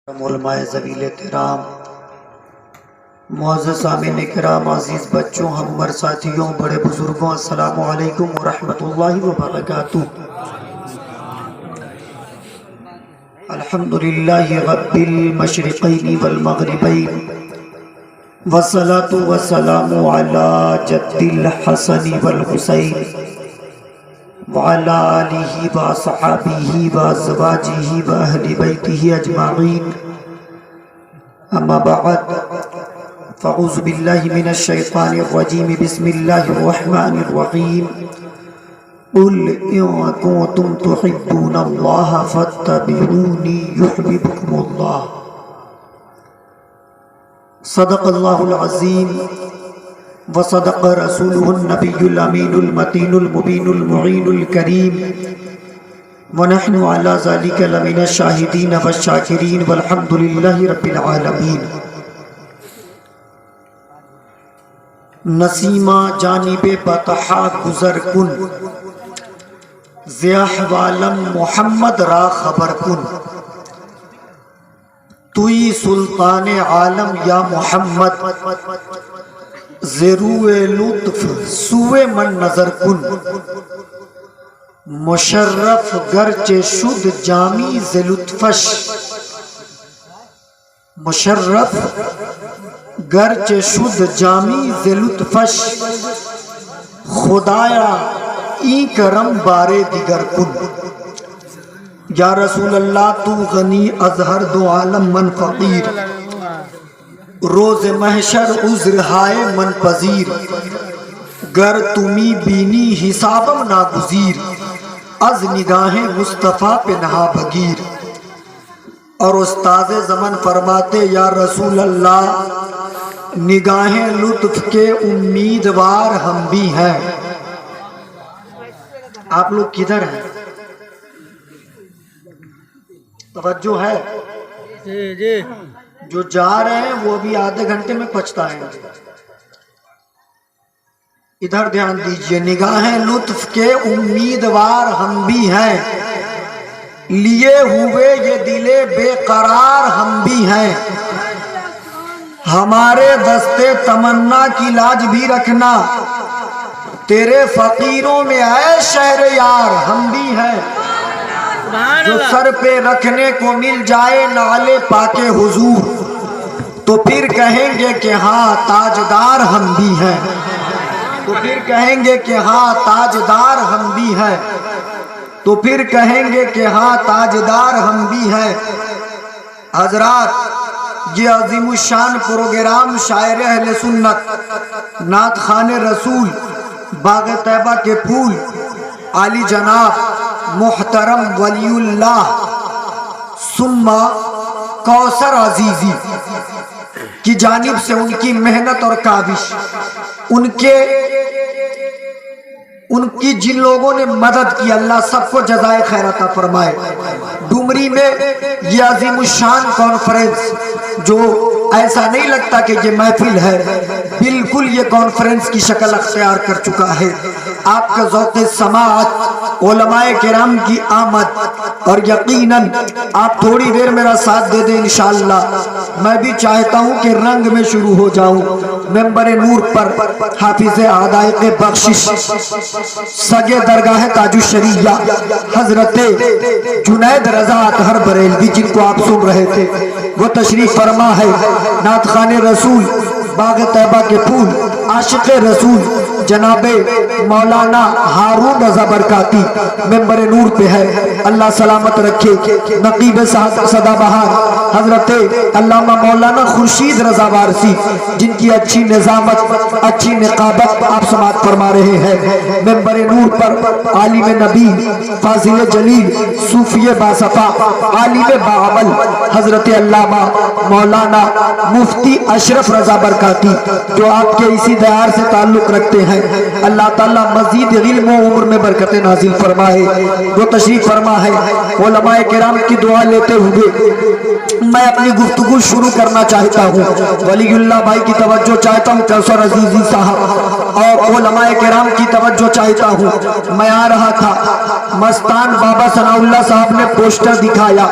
علماء ذویل احترام، معزز سامعین کرام، عزیز بچوں، ہم عمر ساتھیوں، بڑے بزرگوں، السلام علیکم ورحمۃ اللہ وبرکاتہ۔ الحمدللہ رب المشرقین والمغربین، والصلاة والسلام علی جد الحسن والحسین وعلى آلہ وصحابہ وازواجہ واہل بیتہ اجمعین، اما بعد فاعوذ باللہ من الشیطان الرجیم، بسم اللہ الرحمن الرحیم۔ قل ان کنتم تحبون اللہ فاتبعونی یحببکم اللہ۔ صدق اللہ العظیم وصدق رسولہ النبی الامین المتین المبین المعین الکریم، ونحن علی ذلک لمن الشاہدین والشاکرین، والحمد للہ رب العالمین۔ نسیمہ جانب بطحا گزر کن، ز احوالم محمد را خبر کن۔ توئی سلطان عالم یا محمد، زروع لطف سوئے من نظر کن۔ مشرف گرچہ شد جامی ز لطفش، مشرف گرچہ شد جامی ز لطفش، خدایا این کرم بارے دیگر کن۔ یا رسول اللہ تو غنی از ہر دو عالم من فقیر، روز محشر عذر ہائے من پذیر، گر تمی بینی حسابم ناگزیر، از نگاہ مصطفیٰ پہ نہا بگیر۔ اور استاد زمن فرماتے یا رسول اللہ نگاہ لطف کے امیدوار ہم بھی ہیں۔ آپ لوگ کدھر ہیں؟ توجہ ہے؟ جی جو جا رہے ہیں وہ بھی آدھے گھنٹے میں پہنچتا ہے۔ ادھر دھیان دیجئے، نگاہ لطف کے امیدوار ہم بھی ہیں، لیے ہوئے یہ دل بے قرار ہم بھی ہیں۔ ہمارے دستے تمنا کی لاج بھی رکھنا، تیرے فقیروں میں اے شہر یار ہم بھی ہیں۔ جو سر پہ رکھنے کو مل جائے نعل پاک حضور، تو پھر کہیں گے کہ ہاں تاجدار ہم بھی ہیں، تو پھر کہیں گے کہ ہاں تاجدار ہم بھی ہیں، تو پھر کہیں گے کہ ہاں تاجدار ہم بھی ہیں۔ حضرات، یہ عظیم الشان پروگرام شاعر اہل سنت، نعت خوان رسول، باغ طیبہ کے پھول، عالی جناب محترم ولی اللہ ثم کوثر عزیزی کی جانب سے ان کی محنت اور کاوش، ان کی جن لوگوں نے مدد کی، اللہ سب کو جزائے خیر عطا فرمائے۔ ڈومری میں یہ عظیم الشان کانفرنس، جو ایسا نہیں لگتا کہ یہ محفل ہے، بالکل یہ کانفرنس کی شکل اختیار کر چکا ہے۔ آپ کا ذوق سماعت، علماء کرام کی آمد، اور یقیناً آپ تھوڑی دیر میرا ساتھ دے دیں انشاءاللہ، میں بھی چاہتا ہوں کہ رنگ میں شروع ہو جاؤں۔ ممبر نور پر حافظ حدائق بخشش، سگے درگاہ تاج الشریعہ حضرت جنید رضا اطہر بریلوی، جن کو آپ سن رہے تھے، وہ تشریف فرما ہے۔ نعت خوان رسول، باغ طیبہ کے پھول، عاشق رسول جناب مولانا ہارون رضا برکاتی ممبر نور پہ ہے، اللہ سلامت رکھے۔ نقیب سدا بہار حضرت علامہ مولانا خورشید رضا وارثی، جن کی اچھی نظامت، اچھی نقابت آپ سماعت فرما رہے ہیں۔ ممبر نور پر عالم نبی، فاضل جلیل، صوفی باصفا، عالم باعمل حضرت علامہ مولانا مفتی اشرف رضا برکاتی، جو آپ کے اسی دیار سے تعلق رکھتے ہیں۔ اللہ تعالیٰ مزید علم و عمر میں برکت نازل فرمائے۔ وہ تشریف فرما ہے۔ علماء کرام کی دعا لیتے ہوئے میں اپنی گفتگو شروع کرنا چاہتا ہوں۔ ولی اللہ بھائی کی توجہ چاہتا ہوں، کوثر عزیزی صاحب और उलमाए किराम की तवज्जो चाहता हूँ। मैं आ रहा था, मस्तान बाबा सनाउल्लाह साहब ने पोस्टर दिखाया।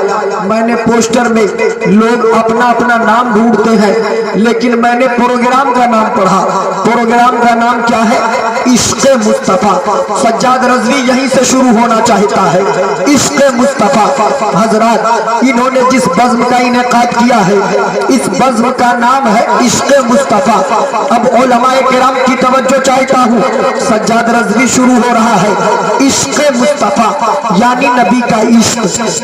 मैंने पोस्टर में लोग अपना अपना नाम ढूंढते हैं, लेकिन मैंने प्रोग्राम का नाम पढ़ा। प्रोग्राम का नाम क्या है? इश्क़े मुस्तफा। सज्जाद रज़वी यहीं से शुरू होना चाहता है। इश्क़े मुस्तफा। हजरात, इन्होंने जिस बज़्म का इनेकाद किया है, इस बज़्म का नाम है इश्क़े मुस्तफा। अब उलमाए किराम की तवज्जो चाहता हूँ, सज्जाद रज़वी शुरू हो रहा है। इश्क़े मुस्तफा यानी नबी का इश्क,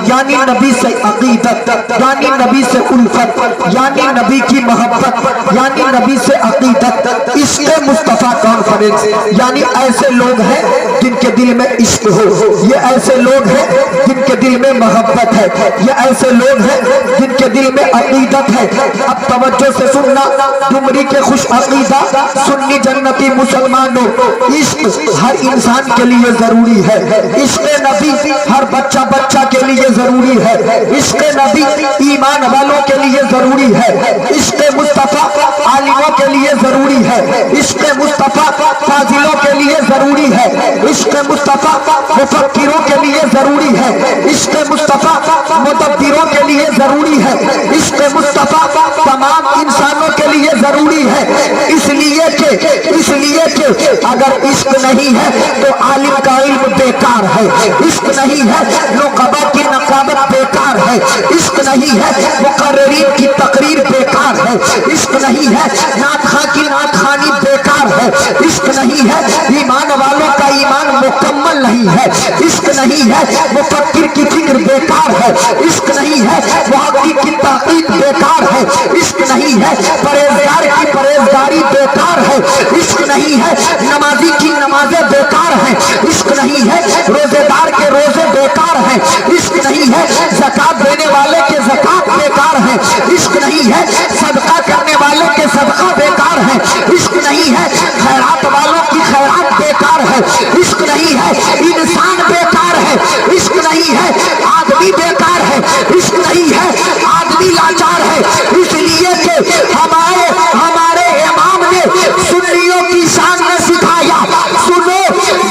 यानी नबी से अकीदत, यानी नबी से उल्फत, यानी नबी की मोहब्बत, यानी नबी से अकीदत। इश्क़े मुस्तफा कॉन्फ्रेंस यानी ऐसे लोग हैं जिनके दिल में इश्क हो, ये ऐसे लोग हैं जिनके दिल में मोहब्बत है, ये ऐसे लोग हैं जिनके दिल में अकीदत है। अब तवज्जो से सुनना, डुमरी के खुश अकीदा सुन्नी जन्नती मुसलमानों, इश्क हर इंसान के लिए जरूरी है। इश्क़ नबी हर बच्चा बच्चा के लिए जरूरी है। इश्क़ नबी ईमान वालों के लिए जरूरी है। इश्क़ मुस्तफा आलिमों के लिए जरूरी है। इश्क़ मुस्तफा फाजिलों के लिए जरूरी है। इश्क़ मुस्तफा मुफक्किरों के लिए जरूरी है। इश्क़ मुस्तफा मुदब्बिरों के लिए जरूरी है। इश्क़ मुस्तफा तमाम इंसानों के लिए जरूरी है। इसलिए कि अगर इश्क नहीं है तो आलिम का इल्म बेकार है। इश्क नहीं है नुक़बा की नक़ाबत बेकार है। इश्क नहीं है मुक़र्रिरीन की तकरीर बेकार है। इश्क नहीं है नातख़ा की नातख़ानी बेकार है। इश्क नहीं है ईमान वालों का ईमान मुकम्मल नहीं है। इश्क नहीं है मुफक्किर की फिक्र बेकार है। इश्क नहीं है मुहक़्क़िक़ की तहक़ीक़ बेकार है। इश्क नहीं है परहेज़गार की परहेज़गारी बेकार है। इश्क नहीं है नमाजी की नमाजें बेकार हैं। इश्क नहीं है रोजेदार के रोजे बेकार हैं। इश्क नहीं है ज़कात देने वाले के ज़कात बेकार हैं। इश्क नहीं है सदका करने वाले के सदका बेकार हैं। इश्क नहीं है खैरात वालों की खैरात बेकार है। इश्क नहीं है इंसान बेकार है। इश्क नहीं है आदमी बेकार है। इश्क नहीं है आदमी लाचार है। इसलिए कि हमारे इमाम ने सुन्नियों की शान में सिखाया, सुनो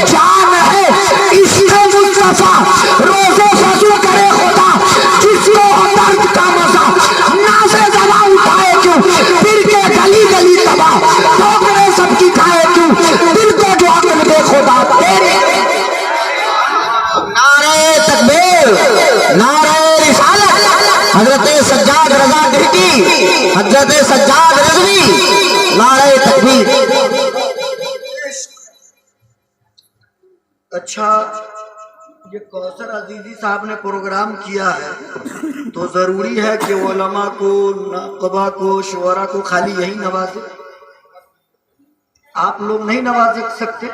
जान है इश्क़े मुस्तफा, रोज़े वज़ू करे खुदा, जिसको हो दर्द का मज़ा, नाज़े दवा उठाए क्यों, फिर के गली गली तबाह, ठोकरे सबकी खाए क्यों, दिल को जो अक्ल दे खुदा तेरे। नारे तकबीर, नारे रिसालत, हज़रत सज्जाद रज़ा दिहकी, हज़रत सज्जाद रज़वी, नारे तकबीर। अच्छा, ये कौसर अजीजी साहब ने प्रोग्राम किया है तो जरूरी है कि उलमा को, नक़बा को, शुअरा को खाली यही नवाजे? आप लोग नहीं नवाज सकते?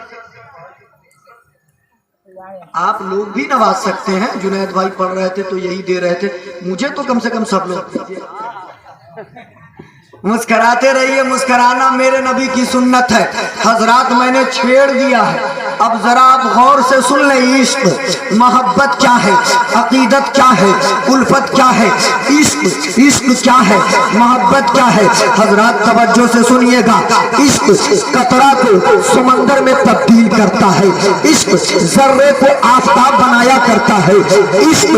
आप लोग भी नवाज सकते हैं। जुनैद भाई पढ़ रहे थे तो यही दे रहे थे, मुझे तो कम से कम सब लोग दीजिए। मुस्कराते रहिए, मुस्कराना मेरे नबी की सुन्नत है। हजरात, मैंने छेड़ दिया है, अब जरा आप गौर से सुन लें। इश्क मोहब्बत क्या है, अकीदत क्या है, उल्फत क्या है, इश्क क्या है, मोहब्बत क्या है। हजरात तवज्जो से सुनिएगा। इश्क कतरा को समंदर में तब्दील करता है। इश्क जर्रे को आफताब बनाया करता है। इश्क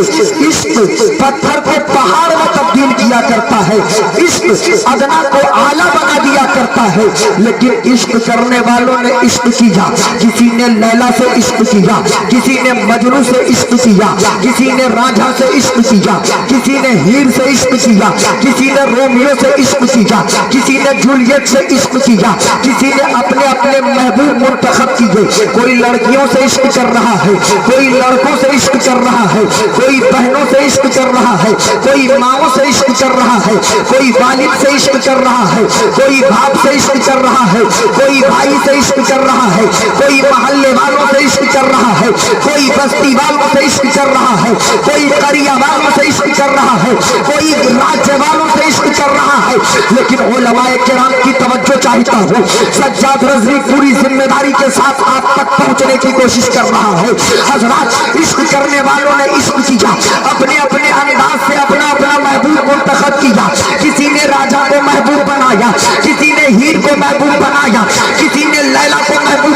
पत्थर को पहाड़ में तब्दील किया करता है। इश्क अदना को आला बना दिया करता है। लेकिन इश्क करने वालों ने इश्क किया, किसी ने लैला से इश्क किया, किसी ने मजनू से इश्क किया, किसी ने राझा से इश्क किया, किसी ने हीर से इश्क किया, किसी ने रोमियो से इश्क किया, किसी ने जूलियट से इश्क किया, किसी ने अपने अपने महबूब मुंतखब किए। कोई लड़कियों से इश्क कर रहा है, कोई लड़कों से इश्क कर रहा है, कोई बहनों से इश्क कर रहा है, कोई माओ से इश्क कर रहा है, कोई वालिद से इश्क कर रहा है, कोई बाप से इश्क कर रहा है, कोई भाई से इश्क कर रहा है, कोई महल्ले वालों से इश्क कर रहा है, कोई बस्ती वालों से इश्क कर रहा है, कोई करिया वालों से इश्क कर रहा है, कोई राज्य वालों से इश्क कर रहा है। लेकिन उलमाए किराम की तवज्जो चाहता हूँ, सज्जाद रज़वी पूरी जिम्मेदारी के साथ आप तक पहुँचने की कोशिश कर रहा है। हजरात, इश्क करने वालों ने इश्क किया, अपने अपने अंदाज से अपना अपना महबूब मुंतखब किया। किसी ने राजा को महबूब बनाया, किसी ने हीर को महबूब बनाया, किसी ने लैला को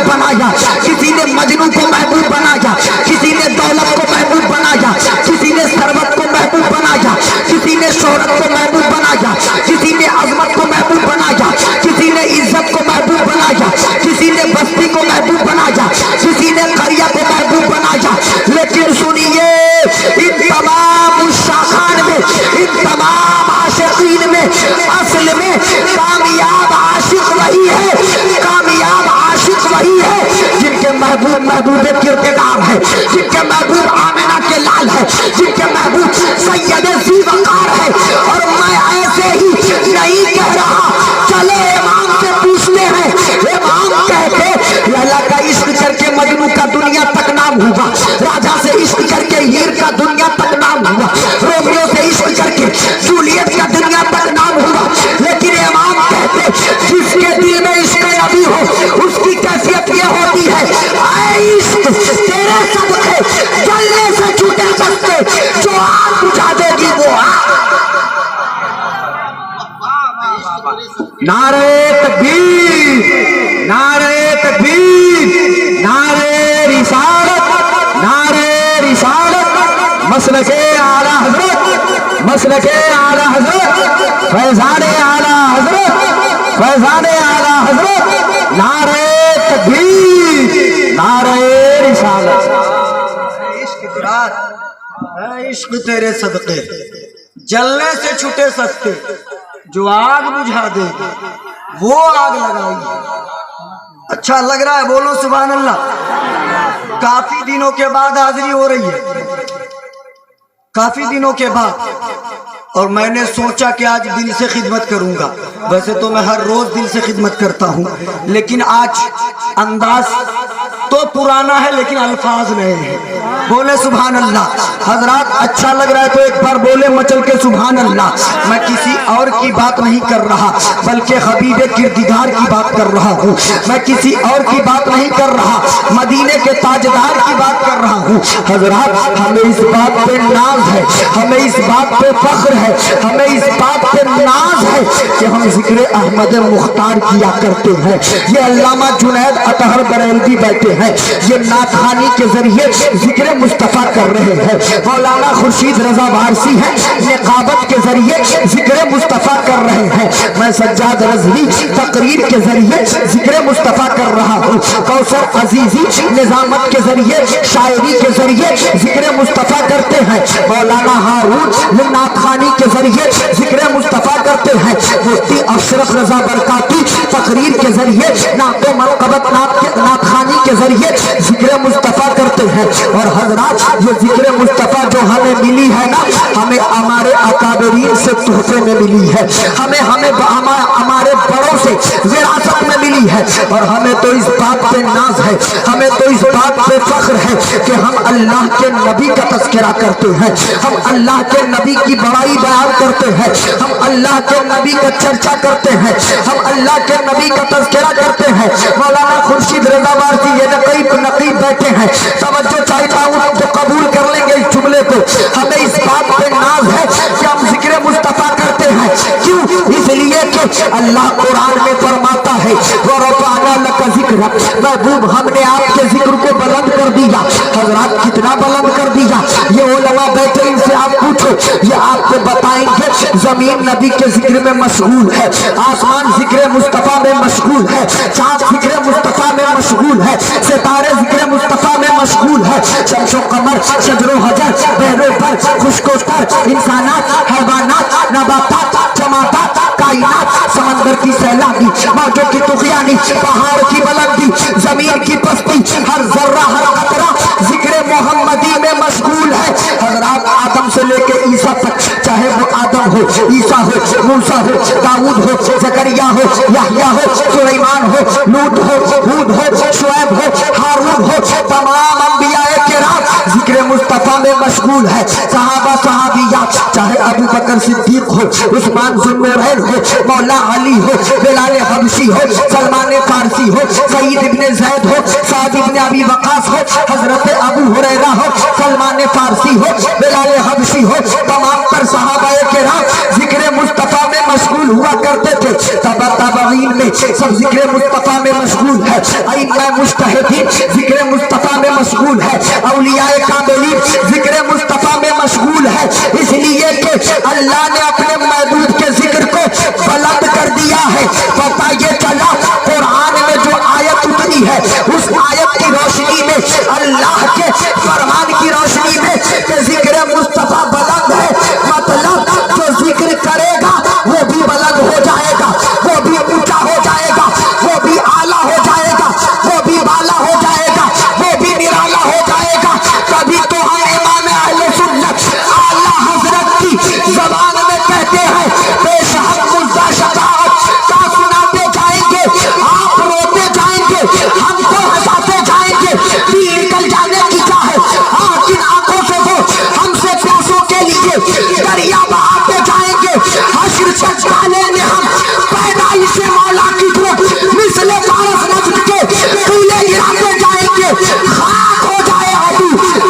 محبوب بنایا, کسی نے مجنو کو محبوب بنایا, کسی نے دولت کو محبوب بنایا, کسی نے ثروت کو محبوب بنایا, کسی نے شہرت کو محبوب بنایا, کسی نے عظمت کو محبوب بنایا, کسی نے عزت کو محبوب بنایا, کسی نے بستی کو محبوب بنایا, کسی نے قریہ کو محبوب بنایا. لیکن سنیے, ان تمام الشاخان میں, ان تمام عاشقین میں اصل میں کامیاب عاشق وہی ہے, کامیاب عاشق وہی ہے جن کے محبوب محبوب کردگار ہے, جن کے محبوب آمنہ کے لال ہے, جن کے محبوب سید ذی وقار ہے. اور میں ایسے ہی نہیں کہہ رہا, چلے امام سے پوچھتے ہیں. امام کہتے اللہ کا عشق کر کے مجنو کا دنیا تک نام ہوا, راجا سے عشق کر کے ہیر کا دنیا تک نام ہوا, رومیو سے عشق کر کے جولیٹ کا دنیا تک نام ہوا. لیکن امام کہتے جس کے دل میں عشق نبی ہو اس کی کیفیت یہ ہوتی ہے, اے عشق تیرے صدقے جلنے سے چھوٹے سکتے, جو آگ بجھا دے گی وہ آگ. نعرہ تکبیر, نعرہ تکبیر, نعرہ رسالت, نعرہ رسالت, مسلک اعلی حضرت, مسلک اعلی حضرت, فیضان اعلی حضرت, فیضان اعلی حضرت, نعرہ تکبیر, نعرہ رسالت. عشق تیرے صدقے جلنے سے چھٹے سکتے, جو آگ بجھا دے وہ آگ لگائی. اچھا لگ رہا ہے, بولو سبحان اللہ. کافی دنوں کے بعد حاضری ہو رہی ہے, کافی دنوں کے بعد, اور میں نے سوچا کہ آج دل سے خدمت کروں گا. ویسے تو میں ہر روز دل سے خدمت کرتا ہوں, لیکن آج انداز تو پرانا ہے لیکن الفاظ نئے ہیں. بولے سبحان اللہ. حضرات اچھا لگ رہا ہے تو ایک بار بولے مچل کے سبحان اللہ. میں کسی اور کی بات نہیں کر رہا بلکہ حبیب کردگار کی بات کر رہا ہوں. میں کسی اور کی بات نہیں کر رہا, مدینے کے تاجدار کی بات کر رہا ہوں. حضرات ہمیں اس بات پہ ناز ہے, ہمیں اس بات پہ فخر ہے, ہمیں اس بات پہ ناز ہے کہ ہم ذکر احمد مختار کیا کرتے ہیں. یہ علامہ جنید اطہر بریلوی بیٹھے ہیں, یہ نعت خوانی کے ذریعے ذکر مصطفیٰ کر رہے ہیں. مولانا خورشید رضا وارثی ہیں, نقابت کے ذریعے ذکر مصطفیٰ کر رہے ہیں. میں سجاد رضوی تقریر کے ذریعے ذکر مصطفیٰ کر رہا ہوں. کوثر عزیزی نظامت کے ذریعے, شاعری کے ذریعے ذکر مصطفیٰ کرتے ہیں. مولانا ہارون نعت خوانی کے ذریعے ذکر مصطفیٰ کرتے ہیں. مفتی اشرف رضا برکاتی تقریر کے ذریعے نعت و منقبت نعت خوانی کے ذریعے ذکر مصطفیٰ کرتے ہیں. اور حضرات یہ ذکر مصطفیٰ جو ہمیں ملی ہے نا, ہمیں ہمارے اکابرین سے تحفے میں ملی ہے, ہمیں ہمارے بڑوں سے وراثت میں ملی ہے. اور ہمیں تو اس بات پہ ناز ہے, ہمیں تو اس بات پہ فخر ہے کہ ہم اللہ کے نبی کا تذکرہ کرتے ہیں, ہم اللہ کے نبی کی بڑائی بیان کرتے ہیں, ہم اللہ کے نبی کا چرچا کرتے ہیں, ہم اللہ کے نبی کا تذکرہ کرتے ہیں. مولانا خورشید رضا وارثی یہ نقیب بیٹھے ہیں, توجہ چاہتا ہوں تو قبول کر لیں گے اس جملے کو. ہمیں اس بات پہ ناز ہے کہ ہم ذکر مصطفیٰ کرتے ہیں. کیوں؟ اس لیے کہ اللہ قرآن میں فرماتا ہے وَرَفَعْنَا لَكَ ذِكْرَكَ, محبوب ہم نے آپ کے ذکر کو بلند کر دیا. حضرات کتنا بلند کر دیا؟ یہ علماء بیٹھے, ان سے آپ پوچھو, یہ آپ کو بتائیں گے. زمین نبی کے ذکر میں مشغول ہے, آسمان ذکر مصطفیٰ میں مشغول ہے, چاند ذکر مصطفیٰ میں مشغول ہے, ستارے ذکر مصطفیٰ میں مشغول ہے, شمس و قمر, شجر و حجر, بحر و بر, خشک و تر, انسانات, حیوانات, نباتات, جمادات, کائنات, سمندر کی سیلابی, موجوں کی طغیانی, پہاڑ کی بلندی, زمین کی پستی, ہر ذرہ ہر قطرہ ذکر محمدی میں مشغول ہے. حضرات آدم سے لے کے عیسیٰ تک, چاہے وہ آدم ہو, عیسیٰ ہو, موسیٰ ہو, داؤد ہو, زکریا ہو, یحییٰ ہو, سلیمان ہو, لوط ہو, ہود ہو, شعیب ہو, ہارون ہو, تمام انبیاء کرام ذکر مصطفیٰ میں مشغول ہے. صحابہ صحابیات, چاہے ابو بکر صدیق ہو, عثمان ذو النورین ہو, مولا علی ہو, بلال حبشی ہو, سلمان فارسی ہو, سعید ابن زید ہو, سعد ابن ابی وقاص ہو, حضرت ابو ہریرہ ہو, سلمان فارسی ہو, بلال حبشی ہو, تمام پر صحابہ کرام ذکر مصطفیٰ میں مشغول ہوا کرتے تھے. تب साबगीन में सब जिक्र मुस्तफा में मशगूल है, अइम्मा मुज्तहिदीन जिक्र मुस्तफा में मशगूल है, औलियाए कामिलीन जिक्र मुस्तफा में मशगूल है। इसलिए कि अल्लाह ने अपने महबूब के जिक्र को बुलंद कर दिया है। पता ये चला कुरान में जो आयत उतरी है उस आयत की रोशनी में, अल्लाह के फरमान की रोशनी में कि जिक्र मुस्तफा बुलंद है, मतलब जो जिक्र करेगा वो भी बुलंद हो जाएगा, वो भी ऊंचा हो जाएगा, वो भी आला हो जाएगा, वो भी बाला हो जाएगा, वो भी निराला हो जाएगा। तभी तो हम इमाम अहले सुन्नत आला हजरत की जबान में कहते हैं बेशक मुद्दा शफाअत का सुनाते जाएंगे, आप रोते जाएंगे, हमको हंसाते जाएंगे, दिल निकल जाने की चाहे किन आंखों से वो हमसे प्यासों के लिए दरिया बहाते जाएंगे। हश्र तक डालेंगे हम पैदाइश मौला की तरफ मिसले पारस मस्जिद के फूले गिराते जाएंगे। खाक हो जाए अबू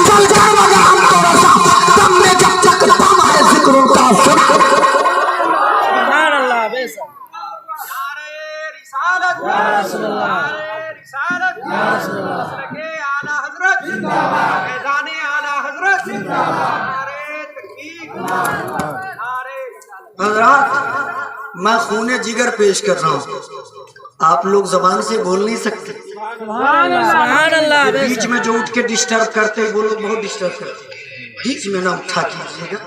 चल कर मगर हम तो रसा दम में जब तक दम है जिक्र का सुन। सुभान अल्लाह बेशक नारे रिसालत या रसूल अल्लाह, नारे रिसालत या रसूल अल्लाह, सदके आला हजरत जिंदाबाद, फैजाने आला हजरत जिंदाबाद, नारे तकबीर नारे रिसालत। हजरात, मैं खूने जिगर पेश कर रहा हूँ, आप लोग जबान से बोल नहीं सकते। सुभान अल्लाह बीच में जो उठ के डिस्टर्ब करते हैं वो लोग बहुत डिस्टर्ब करते हैं, बीच में ना उठा कीजिएगा।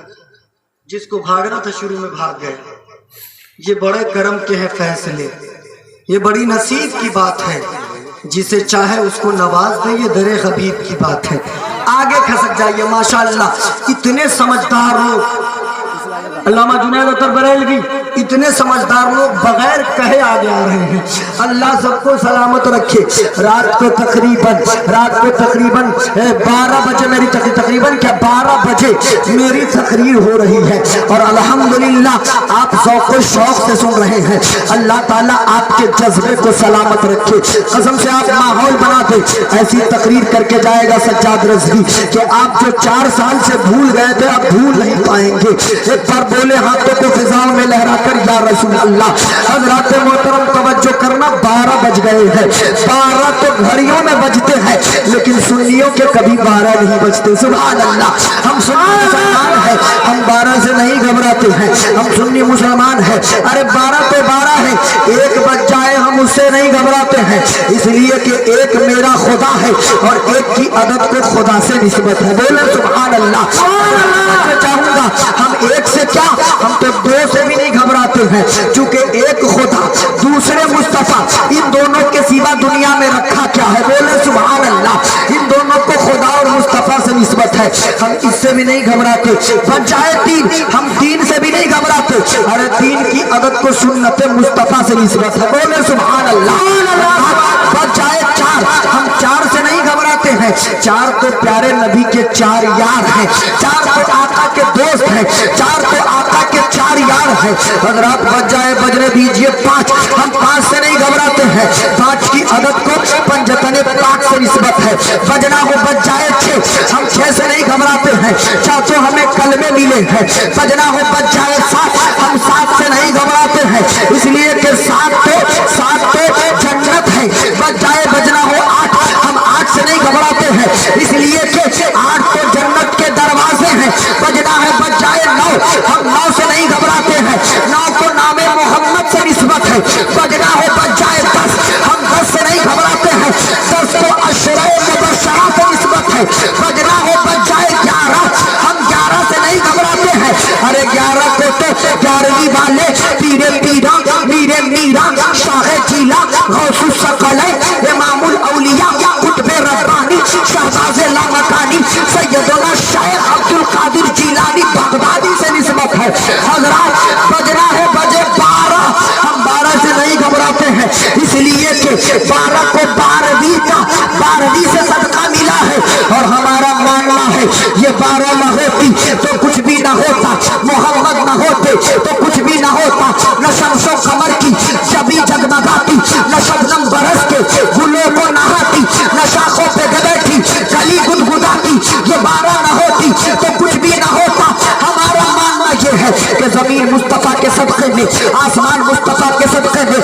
जिसको भागना था शुरू में भाग गए। ये बड़े करम के हैं फैसले, ये बड़ी नसीब की बात है, जिसे चाहे उसको नवाज दे, ये दरे हबीब की बात है। आगे खसक जाइए माशाअल्लाह। इतने समझदार लोग, अल्लामा जुनैद अतर बरेलवी, इतने समझदार लोग बगैर कहे आगे आ रहे हैं। अल्लाह सबको सलामत रखे। रात को तकरीबन 12 बजे मेरी तकरीबन क्या 12 बजे मेरी तकरीर हो रही है और अल्हम्दुलिल्लाह आप ज़ौक़ शौक़ से सुन रहे हैं। अल्लाह ताला आपके जज्बे को सलामत रखे। कसम से आप माहौल बना दे, ऐसी तकरीर करके जाएगा सज्जाद रज़वी कि आप जो 4 साल से भूल गए थे अब भूल नहीं पाएंगे। एक बार बोले हाथों को फिजाओं में लहराकर या रसूल अल्लाह। हज़रात मोहतरम तवज्जो करना, 12 बज गए हैं। 12 तो घड़ियों में बजते हैं लेकिन सुन्नियों के कभी 12 नहीं बजते। सुभान अल्लाह। हम सुन्नी मुसलमान हैं, हम 12 से नहीं घबराते हैं, हम सुन्नी मुसलमान हैं। अरे 12 तो 12 है, 1 बज जाए हम उससे नहीं घबराते हैं, इसलिए कि एक मेरा खुदा है और एक की अदद को खुदा से निस्बत है। बोले सुभान अल्लाह। चाहूंगा हम एक से क्या, हम तो 2 से भी नहीं घबराते हैं, चूंकि एक खुदा दूसरे मुस्तफा, इन दोनों के सिवा दुनिया में रखा क्या है। बोले सुभान अल्लाह। इन दोनों को खुदा और मुस्तफा से निस्बत है, हम इससे भी नहीं घबराते। बच जाए 3, हम 3 से भी नहीं घबराते। अरे 3 की अदद को सुन्नत मुस्तफा से निस्बत है। बोले सुभान अल्लाह। बच जाए 4, हम 4 से नहीं घबराते हैं। 4 तो प्यारे नबी के 4 यार हैं, 4 तो आका के दोस्त हैं, 4 तो आका के 4 यार हैं। हज़रात बच जाए बजने दीजिए 5, हम 5 से नहीं घबराते हैं। 5 की अदद को पंजतने पाक से निस्बत है। बजना हो बच जाए 6, हम 6 से नहीं घबराते हैं, 4 तो हमें कलमे मिले हैं। बजना हो बच जाए 7, हम 7 से नहीं घबराते हैं, इसलिए कि 7 तो जन्नत है। बच जाए बजना हो 8, हम 8 से नहीं घबराते हैं, इसलिए कि 8 तो जन्नत के दरवाजे हैं। बजना है बच जाए 9, हम 9 से नहीं घबराते हैं, 9 को नामे मोहम्मद से निस्बत है। बजना हो बच जाए 10, हम 10 से नहीं घबराते हैं, 10 तो अशराए मुबश्शरा से निस्बत है। बजना हो बच जाए 11, हम 11 से नहीं घबराते हैं। अरे 11 को तो 11वीं वाले पीरे पीरा मीरे मीरा शाहे चीला गौसुस सकले इमामुल औलिया कुतबे रब्बानी शहबाज़े लामकानी सैयदुना शेख अब्दुल कादिर जिलानी बगदादी से निस्बत है। हज़रात बजना है बजे 12, हम 12 से नहीं घबराते हैं, इसलिए कि 12 को 12वीं से सदका मिला है और हमारा मानना है ये 12 न होती तो कुछ भी न होता, मोहम्मद न होते तो कुछ भी न होता। न शम्सो कमर की जबी जगमगाती, न शबनम बरस के गुलों को नहाती, न शाखों पे बैठी कली गुदगुदाती। ये 12 न होती तो कुछ भी न होता। हमारा मानना ये है कि जमीन मुस्तफा के सदक़े में, आसमान मुस्तफा के सदक़े में,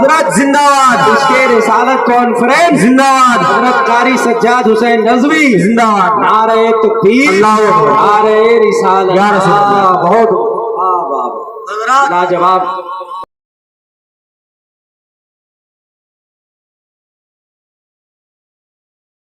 حضرت زندہ اس کے رسالت کانفرنس زندہ حضرت قاری سجاد حسین نظوی زندہ نعرہ تکبیر اللہ اکبر نعرہ رسالت یا رسول اللہ بہت واہ واہ حضرات لاجواب